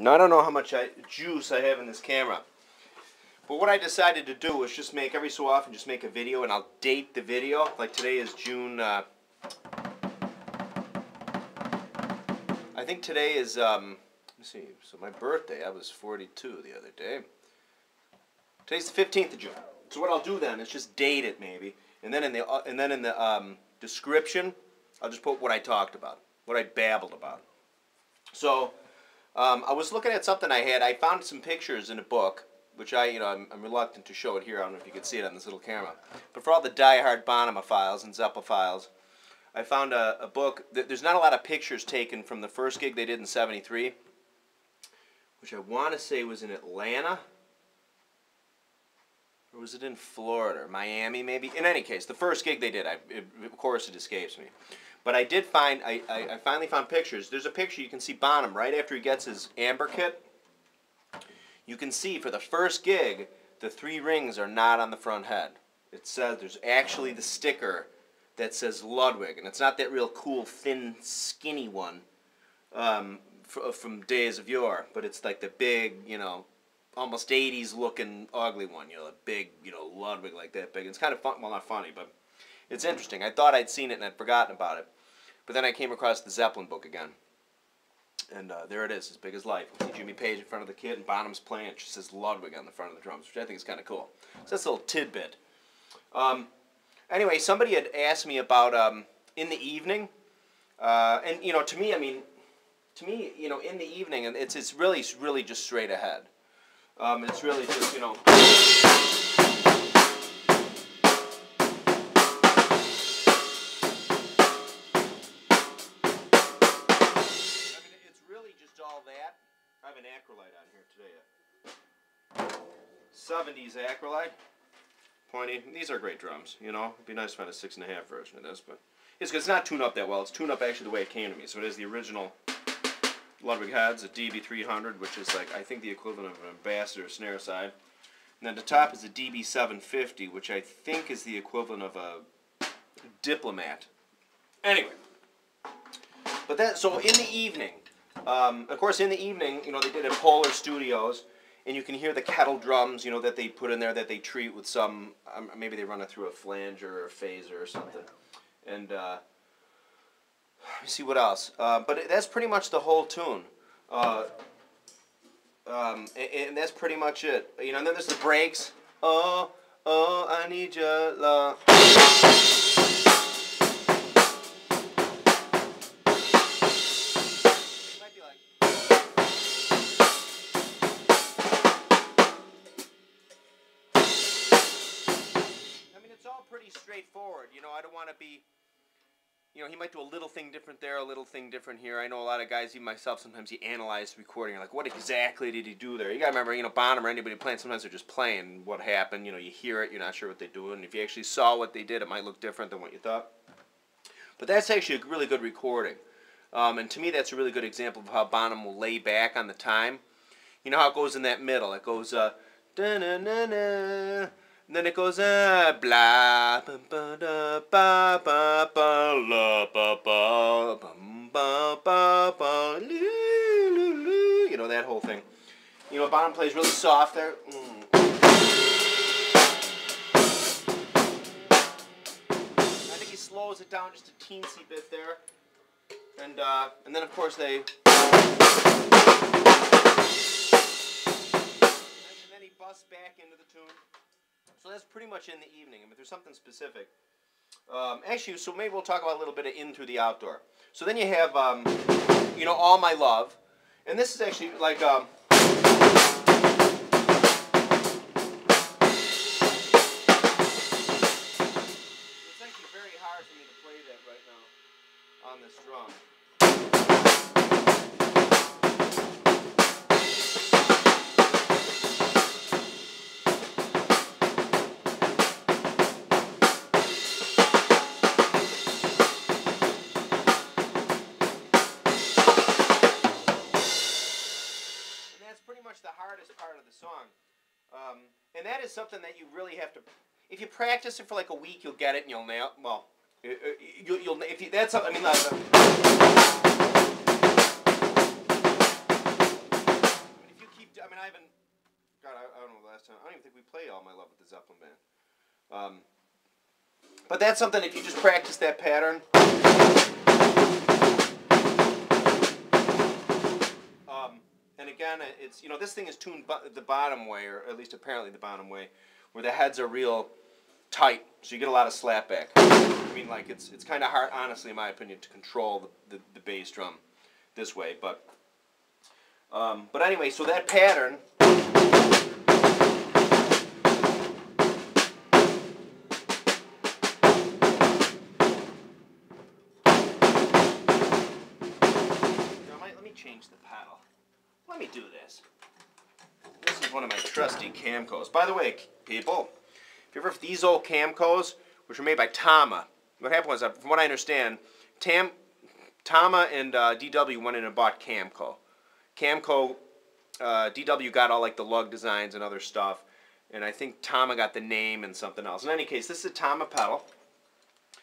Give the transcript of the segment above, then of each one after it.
Now, I don't know how much juice I have in this camera. But what I decided to do was just make, every so often, just make a video, and I'll date the video. Like today is June, I think today is, let me see, so my birthday, I was 42 the other day. Today's the 15th of June. So what I'll do then is just date it maybe, and then in the description, I'll just put what I talked about, what I babbled about. So I was looking at something I had. I found some pictures in a book, which I'm reluctant to show it here. I don't know if you can see it on this little camera. But for all the die-hard Bonhamophiles and Zeppelophiles, I found a book. There's not a lot of pictures taken from the first gig they did in '73, which I want to say was in Atlanta. Or was it in Florida or Miami maybe? In any case, the first gig they did, of course it escapes me. But I did find, I finally found pictures. There's a picture, you can see Bonham right after he gets his amber kit. You can see for the first gig, the 3 rings are not on the front head. It says, there's actually the sticker that says Ludwig. And it's not that real cool, thin, skinny one from days of yore. But it's like the big, almost 80s looking ugly one, a big, Ludwig like that big. It's kind of fun, well, not funny, but it's interesting. I thought I'd seen it and I'd forgotten about it. But then I came across the Zeppelin book again. And there it is, as big as life. You see Jimmy Page in front of the kid and Bonham's playing. It just says Ludwig on the front of the drums, which I think is kind of cool. So that's a little tidbit. Anyway, somebody had asked me about in the evening. And, to me, in the evening, and it's really just straight ahead. It's really just, I mean, it's really just all that. I have an acrylite on here today. 70s acrylite. Pointy. These are great drums, It'd be nice to find a 6.5 version of this, but it's not tuned up that well. It's tuned up actually the way it came to me. So it is the original Ludwig heads, a DB300, which is like, I think, the equivalent of an Ambassador snare side. And then the top is a DB750, which I think is the equivalent of a Diplomat. Anyway. But so in the evening, of course in the evening, they did it at Polar Studios, and you can hear the kettle drums, that they put in there that they treat with some, maybe they run it through a flanger or a phaser or something. And, let me see what else. But that's pretty much the whole tune. And that's pretty much it. And then there's the breaks. Oh, I need your love. It's all pretty straightforward. I don't want to be... he might do a little thing different there, a little thing different here. I know a lot of guys, even myself, sometimes you analyze the recording. You're like, what exactly did he do there? You got to remember, Bonham or anybody playing, sometimes they're just playing what happened. You hear it, you're not sure what they're doing. If you actually saw what they did, it might look different than what you thought. But that's actually a really good recording. And to me, that's a really good example of how Bonham will lay back on the time. You know how it goes in that middle? It goes, da-na-na-na. And then it goes, blah, ba ba da ba ba ba la ba ba bum ba ba ba loo loo loo. That whole thing. Bonham plays really soft there. I think he slows it down just a teensy bit there. And then of course they. And then he busts back into the tune. So that's pretty much in the evening. If there's something specific. Actually, so maybe we'll talk about a little bit of In Through the Outdoor. So then you have, All My Love. And this is actually like, it's actually very hard for me to play that right now on this drum. The hardest part of the song, and that is something that you really have to. If you practice it for like a week, you'll get it and you'll nail. Well, you'll if you, that's I mean. time. I don't even think we play All My Love with the Zeppelin band. But that's something, if you just practice that pattern. And again, it's, you know, this thing is tuned the bottom way, or at least apparently the bottom way, where the heads are real tight, so you get a lot of slapback. I mean, like, it's kind of hard, honestly, in my opinion, to control the bass drum this way. But anyway, so that pattern. Let me change the pedal. Let me do this. This is one of my trusty Camcos. By the way, people, if you ever have these old Camcos, which were made by Tama, what happened was, from what I understand, Tama and DW went in and bought Camco. Camco, DW got all like the lug designs and other stuff, and I think Tama got the name and something else. In any case, this is a Tama pedal.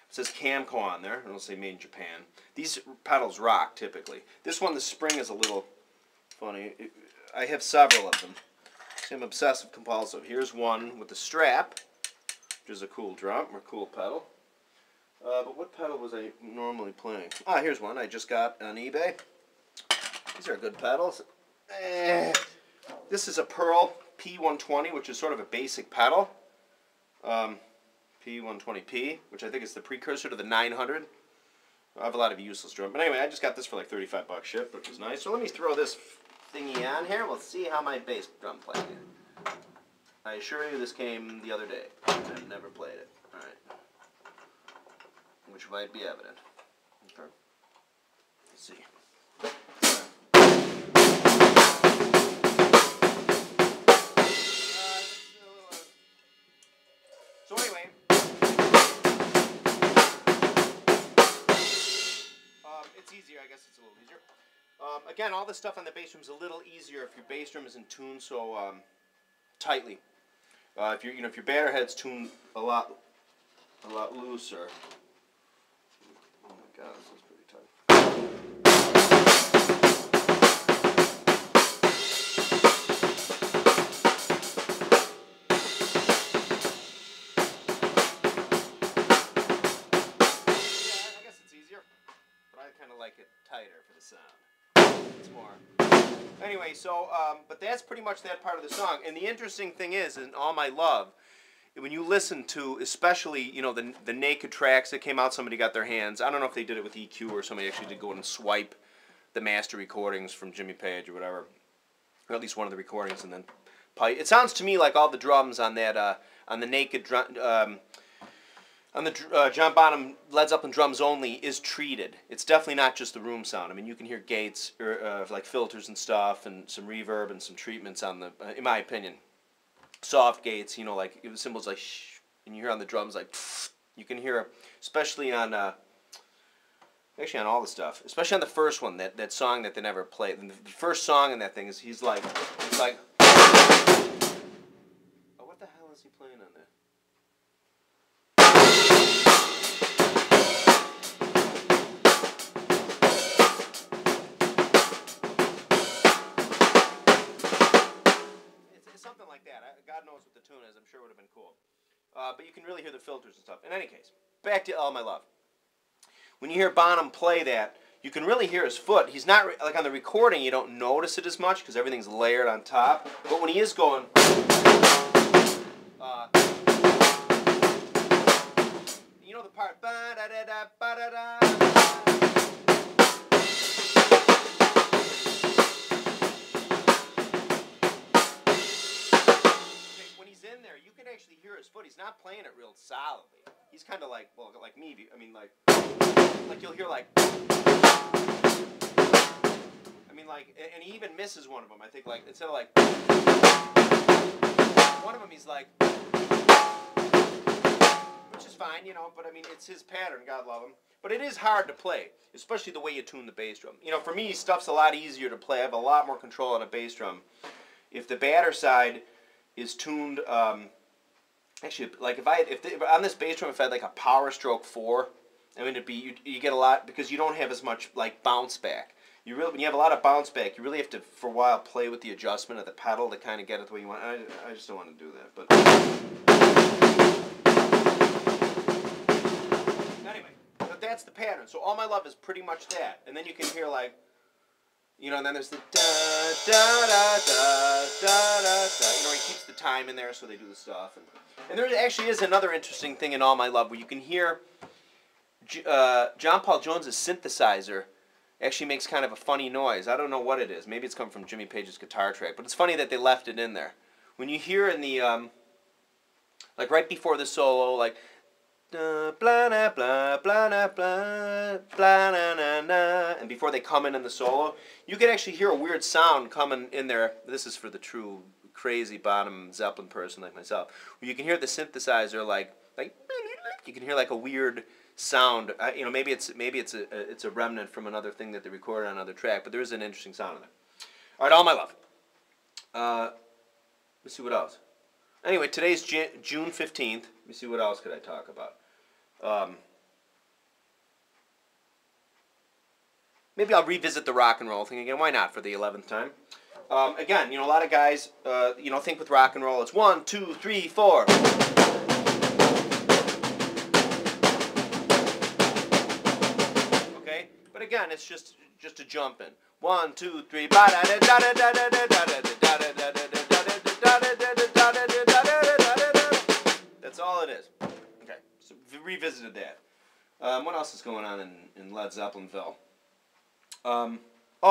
It says Camco on there, and it'll say made in Japan. These pedals rock, typically. This one, the spring is a little funny. I have several of them. See, I'm obsessive compulsive. Here's one with the strap, which is a cool drum, or cool pedal. But what pedal was I normally playing? Ah, here's one I just got on eBay. These are good pedals. This is a Pearl P120, which is sort of a basic pedal. P120P, which I think is the precursor to the 900. I have a lot of useless drum. But anyway, I just got this for like 35 bucks shipped, which is nice. So let me throw this thingy on here. We'll see how my bass drum plays. I assure you this came the other day. I've never played it. Alright. Which might be evident. Okay. Let's see. So anyway, it's easier. I guess it's a little easier. Again, all this stuff on the bass drum is a little easier if your bass drum isn't tuned so tightly. If your batter head's tuned a lot looser. Oh my God, this is pretty tight. Yeah, I guess it's easier, but I kind of like it tighter for the sound. It's more. Anyway, so, but that's pretty much that part of the song. And the interesting thing is, in All My Love, when you listen to, especially, you know, the naked tracks that came out, somebody got their hands. I don't know if they did it with EQ or somebody actually did go in and swipe the master recordings from Jimmy Page or whatever, or at least one of the recordings, and then pipe. It sounds to me like all the drums on that, on the naked drum. On the John Bonham Led Zeppelin drums only is treated. It's definitely not just the room sound. I mean, you can hear gates, or like filters and stuff, and some reverb and some treatments on the, in my opinion, soft gates. You know, like symbols like shh, and you hear on the drums like pfft. You can hear, especially on, actually on all the stuff, especially on the first one, that song that they never played. And the first song in that thing is he's like, oh, what the hell is he playing on that? Something like that. God knows what the tune is. I'm sure it would have been cool. But you can really hear the filters and stuff. In any case, back to All My Love. When you hear Bonham play that, you can really hear his foot. He's not, like on the recording, you don't notice it as much because everything's layered on top. But when he is going, you know the part, ba-da-da-da, ba-da-da. In there, you can actually hear his foot. He's not playing it real solidly. He's kind of like, well, like me. I mean, like you'll hear like, I mean, like, and he even misses one of them. I think, like, instead of like, one of them he's like, which is fine, you know. But I mean, it's his pattern. God love him. But it is hard to play, especially the way you tune the bass drum. You know, for me, stuff's a lot easier to play. I have a lot more control on a bass drum. If the batter side is tuned, actually, like if on this bass drum, if I had like a Power Stroke 4, I mean, it'd be, you get a lot, because you don't have as much like bounce back. when you have a lot of bounce back, you really have to, for a while, play with the adjustment of the pedal to kind of get it the way you want. I just don't want to do that. But anyway, but that's the pattern. So All My Love is pretty much that. And then you can hear like, you know, and then there's the da da da da da da da. You know, he keeps the time in there, so they do the stuff. And there actually is another interesting thing in All My Love where you can hear John Paul Jones's synthesizer actually makes kind of a funny noise. I don't know what it is. Maybe it's come from Jimmy Page's guitar track, but it's funny that they left it in there. When you hear in the like right before the solo, like blah blah blah blah blah blah na na, and before they come in the solo, you can actually hear a weird sound coming in there. This is for the true crazy Bonham Zeppelin person like myself. Where you can hear the synthesizer like you can hear like a weird sound. You know, maybe it's a remnant from another thing that they recorded on another track, but there is an interesting sound in there. All right, All My Love. Let's see what else. Anyway, today's June 15th. Let me see what else could I talk about. Maybe I'll revisit the rock and roll thing again. Why not for the 11th time? Again, you know, a lot of guys, you know, think with rock and roll it's 1, 2, 3, 4. But again, it's just a jump in. 1, 2, 3. That's all it is. Okay, so we revisited that. What else is going on in Led Zeppelinville? Oh,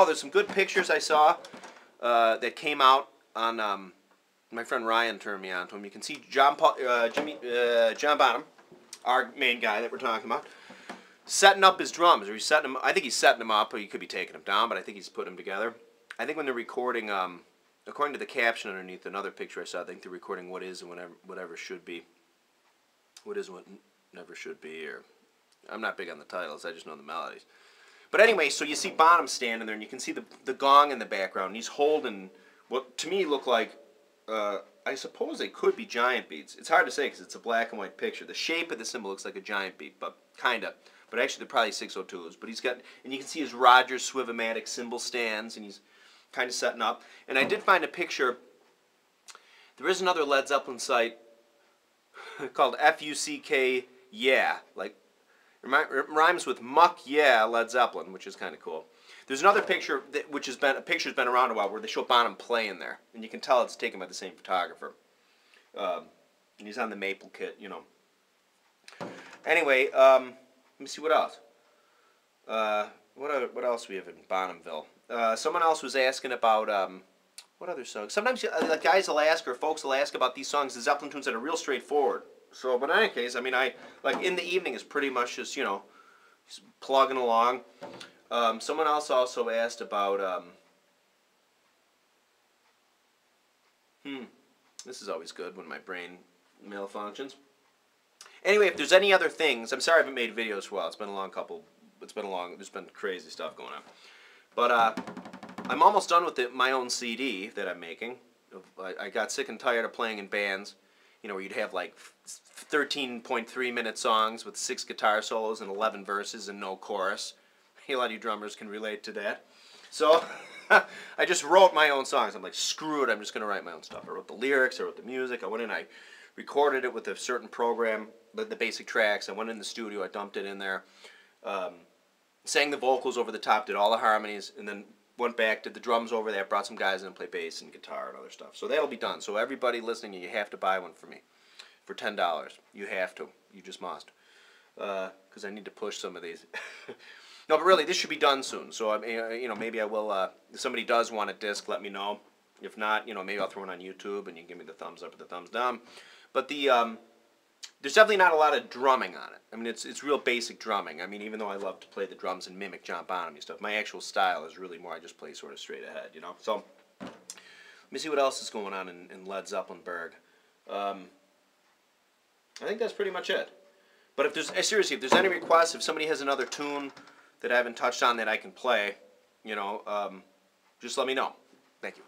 there's some good pictures I saw that came out on. My friend Ryan turned me on to them. You can see John Bonham, our main guy that we're talking about, setting up his drums, or he's setting them. I think he's setting them up, or he could be taking them down, but I think he's putting them together. I think when they're recording, according to the caption underneath another picture I saw, I think they're recording what is and whatever should be. What is and what never should be, or I'm not big on the titles. I just know the melodies. But anyway, so you see Bonham standing there, and you can see the gong in the background. And he's holding what to me look like. I suppose they could be giant beats. It's hard to say because it's a black and white picture. The shape of the cymbal looks like a giant beat, but kinda. But actually, they're probably 602s. But he's got, and you can see his Rogers Swivomatic cymbal stands, and he's kind of setting up. And I did find a picture. There is another Led Zeppelin site called FUCK Yeah, like it rhymes with Muck Yeah Led Zeppelin, which is kind of cool. There's another picture which has been been around a while where they show Bonham playing there, and you can tell it's taken by the same photographer. And he's on the maple kit, you know. Anyway. Let me see what else. What else we have in Bonhamville? Someone else was asking about what other songs. Sometimes like guys will ask, or folks will ask about these songs, the Zeppelin tunes that are real straightforward. So, but in any case, I mean, I like In the Evening is pretty much just, you know, just plugging along. Someone else also asked about this is always good when my brain malfunctions. Anyway, if there's any other things, I'm sorry I haven't made videos for a while. It's been a long couple. There's been crazy stuff going on. But I'm almost done with my own CD that I'm making. I got sick and tired of playing in bands, you know, where you'd have like 13.3-minute songs with 6 guitar solos and 11 verses and no chorus. A lot of you drummers can relate to that. So I just wrote my own songs. I'm like, screw it, I'm just going to write my own stuff. I wrote the lyrics, I wrote the music. I went in, I recorded it with a certain program, the basic tracks. I went in the studio, I dumped it in there, sang the vocals over the top, did all the harmonies, and then went back, did the drums over that, brought some guys in and played bass and guitar and other stuff. So that'll be done. So everybody listening, you have to buy one for me for $10. You have to. You just must. Because I need to push some of these. No, but really, this should be done soon. So, I mean, you know, maybe I will, if somebody does want a disc, let me know. If not, you know, maybe I'll throw it on YouTube and you can give me the thumbs up or the thumbs down. But there's definitely not a lot of drumming on it. I mean, it's real basic drumming. I mean, even though I love to play the drums and mimic John Bonham and stuff, my actual style is really more I just play sort of straight ahead, you know. So, let me see what else is going on in Led Zeppelinburg. I think that's pretty much it. But if there's, seriously, if there's any requests, if somebody has another tune that I haven't touched on that I can play, you know, just let me know. Thank you.